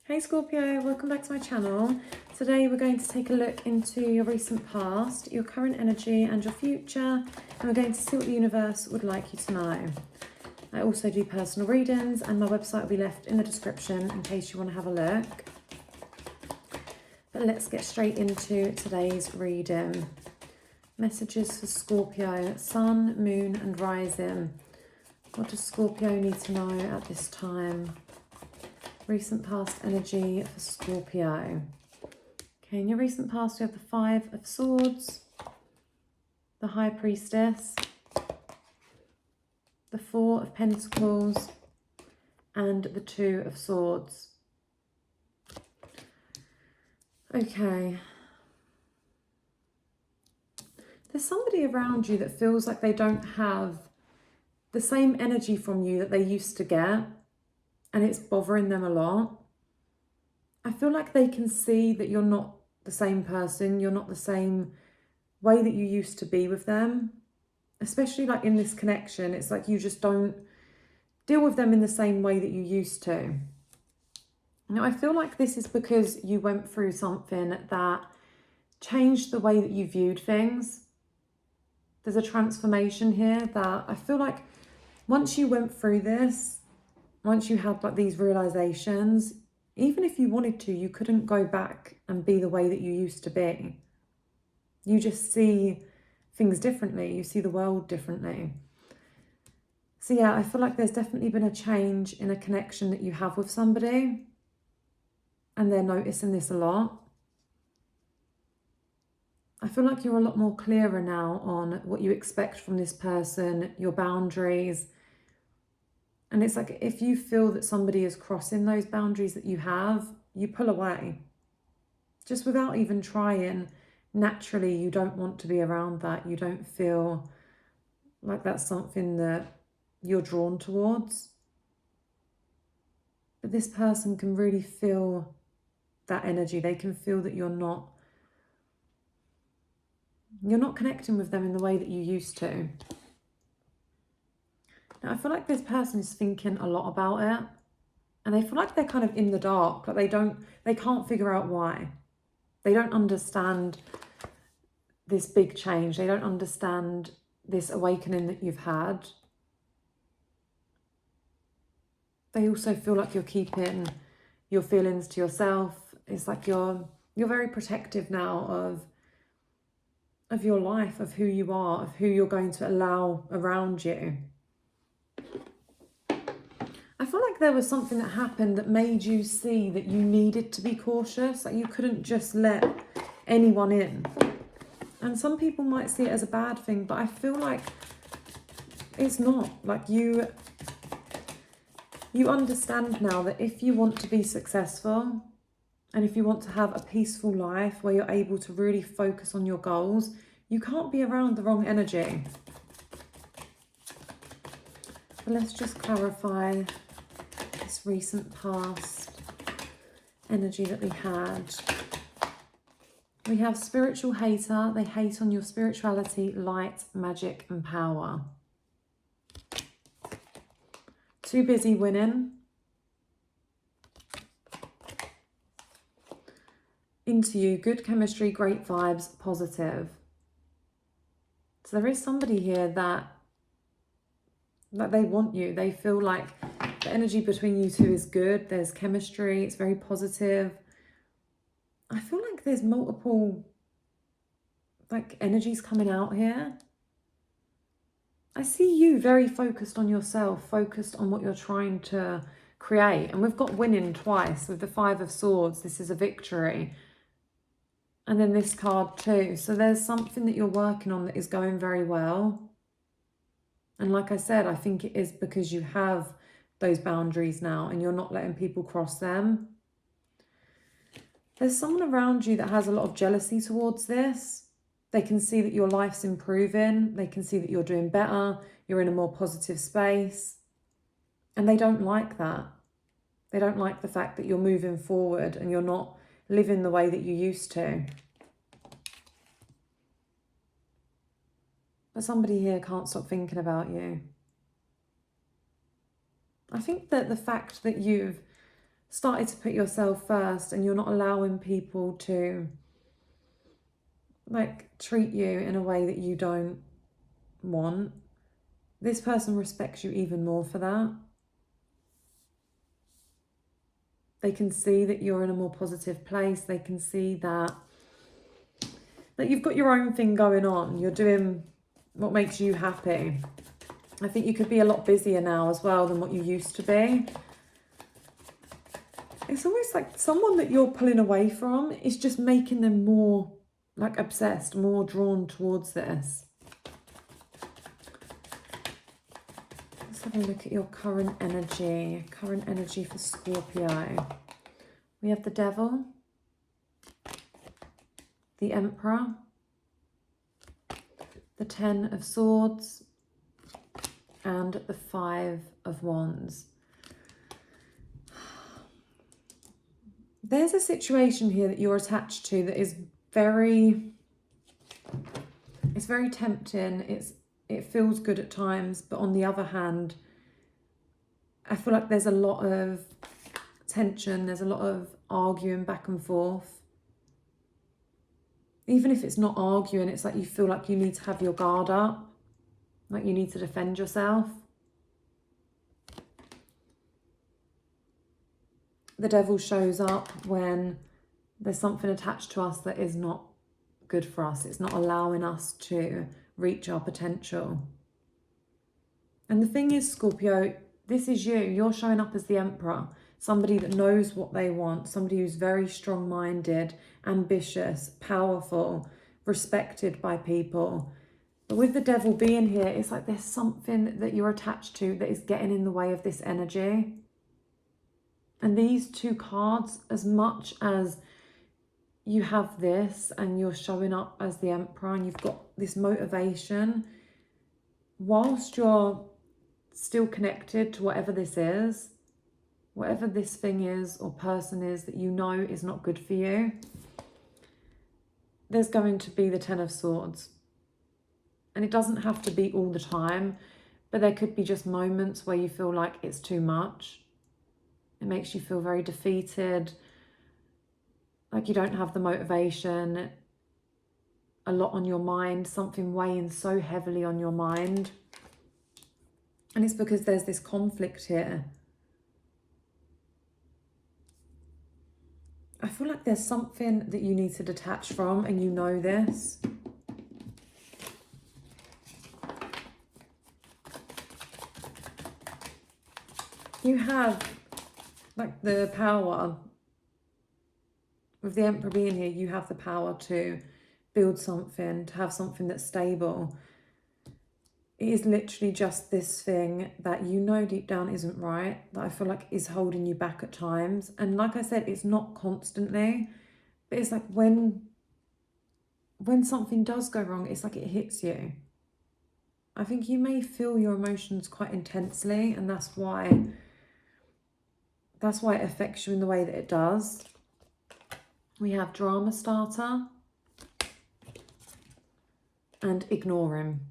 Hey Scorpio, welcome back to my channel. Today we're going to take a look into your recent past, your current energy and your future, and we're going to see what the universe would like you to know. I also do personal readings and my website will be left in the description in case you want to have a look. But let's get straight into today's reading. Messages for Scorpio, Sun, Moon and Rising. What does Scorpio need to know at this time? Recent past energy for Scorpio. Okay, in your recent past we have the Five of Swords, the High Priestess, the Four of Pentacles, and the Two of Swords. Okay. There's somebody around you that feels like they don't have the same energy from you that they used to get, and it's bothering them a lot. I feel like they can see that you're not the same person, you're not the same way that you used to be with them. Especially like in this connection, it's like you just don't deal with them in the same way that you used to. Now, I feel like this is because you went through something that changed the way that you viewed things. There's a transformation here that I feel like once you went through this, once you had like these realizations, even if you wanted to, you couldn't go back and be the way that you used to be. You just see things differently. You see the world differently. So yeah, I feel like there's definitely been a change in a connection that you have with somebody. And they're noticing this a lot. I feel like you're a lot more clearer now on what you expect from this person, your boundaries. And it's like if you feel that somebody is crossing those boundaries that you have, you pull away. Just without even trying. Naturally, you don't want to be around that. You don't feel like that's something that you're drawn towards. But this person can really feel that energy. They can feel that you're not connecting with them in the way that you used to. Now, I feel like this person is thinking a lot about it, and they feel like they're kind of in the dark, like they can't figure out why. They don't understand this big change. They don't understand this awakening that you've had. They also feel like you're keeping your feelings to yourself. It's like you're very protective now of your life, of who you are, of who you're going to allow around you. I feel like there was something that happened that made you see that you needed to be cautious, that you couldn't just let anyone in. And some people might see it as a bad thing, but I feel like it's not. Like you understand now that if you want to be successful and if you want to have a peaceful life where you're able to really focus on your goals, you can't be around the wrong energy. But let's just clarify this recent past energy that we had. We have spiritual hater. They hate on your spirituality, light, magic and power. Too busy winning. Into you, good chemistry, great vibes, positive. So there is somebody here that they want you. They feel like the energy between you two is good. There's chemistry. It's very positive. I feel like there's multiple energies coming out here. I see you very focused on yourself, focused on what you're trying to create. And we've got winning twice with the Five of Swords. This is a victory. And then this card too. So there's something that you're working on that is going very well. And like I said, I think it is because you have those boundaries now and you're not letting people cross them. There's someone around you that has a lot of jealousy towards this. They can see that your life's improving. They can see that you're doing better. You're in a more positive space. And they don't like that. They don't like the fact that you're moving forward and you're not living the way that you used to. But somebody here can't stop thinking about you. I think that the fact that you've started to put yourself first, and you're not allowing people to like treat you in a way that you don't want. This person respects you even more for that. They can see that you're in a more positive place. They can see that you've got your own thing going on. You're doing what makes you happy. I think you could be a lot busier now as well than what you used to be. It's almost like someone that you're pulling away from is just making them more like obsessed, more drawn towards this. Let's have a look at your current energy for Scorpio. We have the Devil, the Emperor, the Ten of Swords, and the Five of Wands. There's a situation here that you're attached to that is very tempting. It feels good at times, but on the other hand, I feel like there's a lot of tension. There's a lot of arguing back and forth. Even if it's not arguing, it's like you feel like you need to have your guard up, like you need to defend yourself. The Devil shows up when there's something attached to us that is not good for us. It's not allowing us to reach our potential. And the thing is, Scorpio, this is you. You're showing up as the Emperor, somebody that knows what they want, somebody who's very strong-minded, ambitious, powerful, respected by people. But with the Devil being here, it's like there's something that you're attached to that is getting in the way of this energy. And these two cards, as much as you have this and you're showing up as the Emperor and you've got this motivation, whilst you're still connected to whatever this is, whatever this thing is or person is that you know is not good for you, there's going to be the Ten of Swords. And it doesn't have to be all the time, but there could be just moments where you feel like it's too much. It makes you feel very defeated, like you don't have the motivation, a lot on your mind, something weighing so heavily on your mind. And it's because there's this conflict here. I feel like there's something that you need to detach from, and you know this. You have like the power, with the Emperor being here, you have the power to build something, to have something that's stable. It is literally just this thing that you know deep down isn't right, that I feel like is holding you back at times. And like I said, it's not constantly, but it's like when something does go wrong, it's like it hits you. I think you may feel your emotions quite intensely, and that's why it affects you in the way that it does. We have drama starter and ignore him.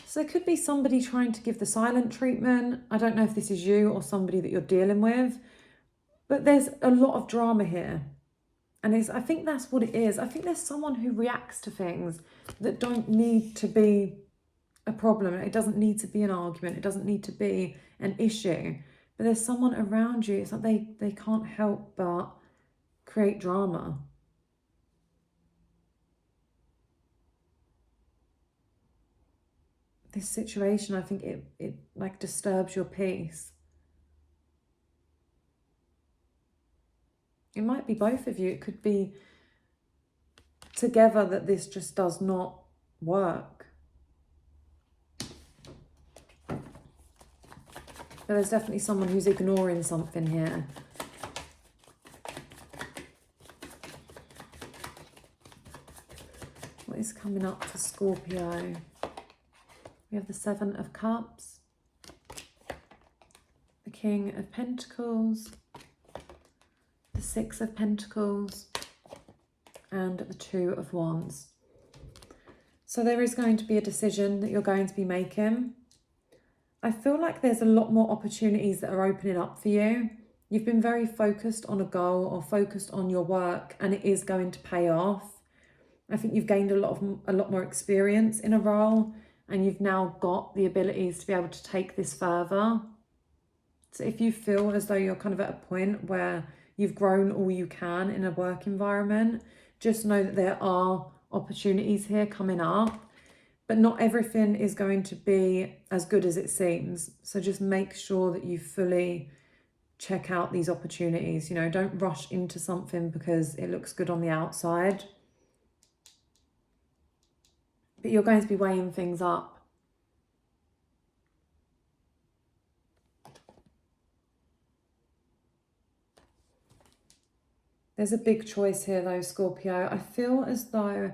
So there could be somebody trying to give the silent treatment. I don't know if this is you or somebody that you're dealing with, but there's a lot of drama here. And I think that's what it is. I think there's someone who reacts to things that don't need to be a problem. It doesn't need to be an argument. It doesn't need to be an issue. But there's someone around you. It's like they can't help but create drama. This situation, I think it like disturbs your peace. It might be both of you. It could be together that this just does not work. But there's definitely someone who's ignoring something here. What is coming up for Scorpio? We have the Seven of Cups, the King of Pentacles, the Six of Pentacles, and the Two of Wands. So there is going to be a decision that you're going to be making. I feel like there's a lot more opportunities that are opening up for you. You've been very focused on a goal or focused on your work, and it is going to pay off. I think you've gained a lot more experience in a role, and you've now got the abilities to be able to take this further. So if you feel as though you're kind of at a point where you've grown all you can in a work environment, just know that there are opportunities here coming up, but not everything is going to be as good as it seems. So just make sure that you fully check out these opportunities. You know, don't rush into something because it looks good on the outside. But you're going to be weighing things up. There's a big choice here though, Scorpio. I feel as though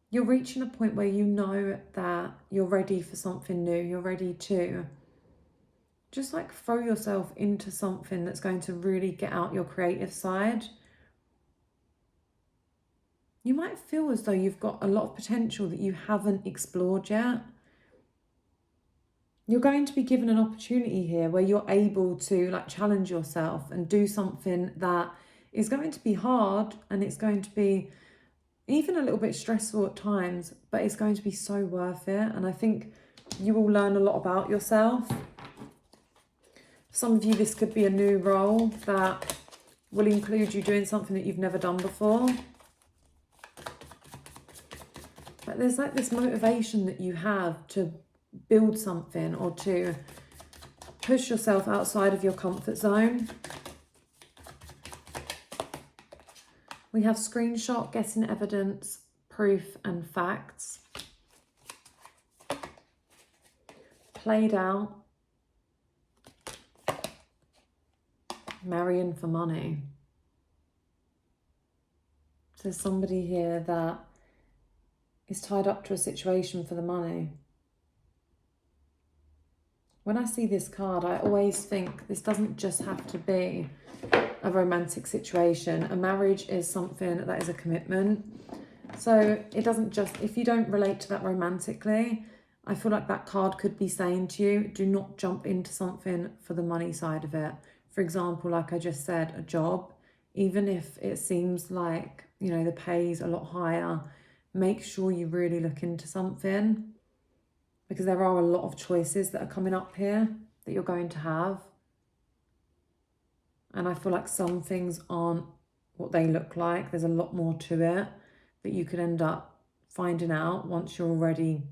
you're reaching a point where you know that you're ready for something new. You're ready to just like throw yourself into something that's going to really get out your creative side. You might feel as though you've got a lot of potential that you haven't explored yet. You're going to be given an opportunity here where you're able to like challenge yourself and do something that is going to be hard, and it's going to be even a little bit stressful at times, but it's going to be so worth it. And I think you will learn a lot about yourself. For some of you, this could be a new role that will include you doing something that you've never done before. But there's like this motivation that you have to build something or to push yourself outside of your comfort zone. We have screenshot, getting evidence, proof and facts. Played out. Marrying for money. There's somebody here that is tied up to a situation for the money. When I see this card, I always think this doesn't just have to be a romantic situation. A marriage is something that is a commitment. So it doesn't just, if you don't relate to that romantically, I feel like that card could be saying to you, do not jump into something for the money side of it. For example, like I just said, a job, even if it seems like, you know, the pay is a lot higher, make sure you really look into something, because there are a lot of choices that are coming up here that you're going to have. And I feel like some things aren't what they look like. There's a lot more to it that you could end up finding out once you're already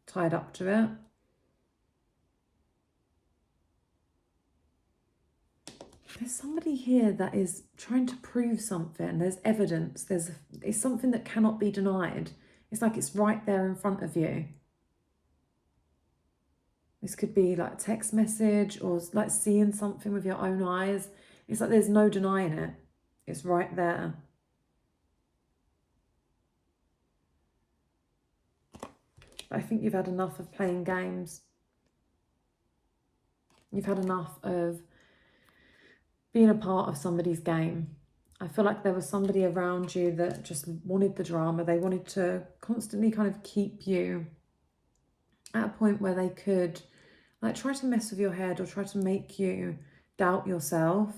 tied up to it. There's somebody here that is trying to prove something. There's evidence. It's something that cannot be denied. It's like it's right there in front of you. This could be like a text message or like seeing something with your own eyes. It's like there's no denying it. It's right there. I think you've had enough of playing games. You've had enough of being a part of somebody's game. I feel like there was somebody around you that just wanted the drama. They wanted to constantly kind of keep you at a point where they could like try to mess with your head or try to make you doubt yourself.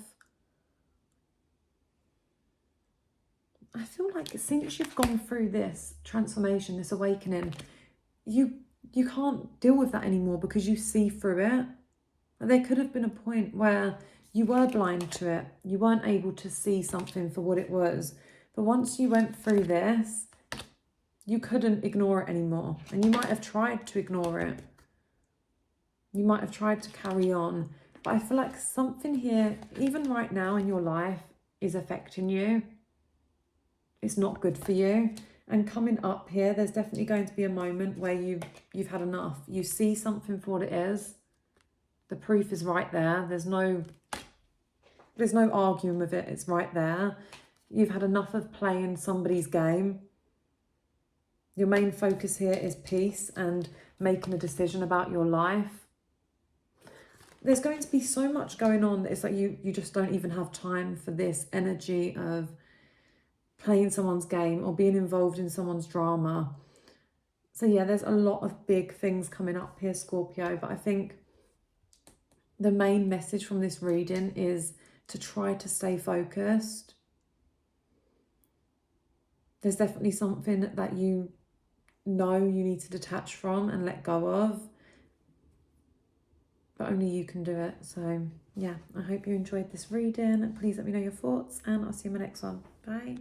I feel like since you've gone through this transformation, this awakening, you can't deal with that anymore because you see through it. There could have been a point where you were blind to it. You weren't able to see something for what it was. But once you went through this, you couldn't ignore it anymore. And you might have tried to ignore it. You might have tried to carry on. But I feel like something here, even right now in your life, is affecting you. It's not good for you. And coming up here, there's definitely going to be a moment where you've had enough. You see something for what it is. The proof is right there. There's no arguing with it. It's right there. You've had enough of playing somebody's game. Your main focus here is peace and making a decision about your life. There's going to be so much going on that it's like you just don't even have time for this energy of playing someone's game or being involved in someone's drama. So yeah, there's a lot of big things coming up here, Scorpio, but I think the main message from this reading is to try to stay focused. There's definitely something that you know you need to detach from and let go of, but only you can do it. So yeah, I hope you enjoyed this reading. Please let me know your thoughts, and I'll see you in my next one. Bye.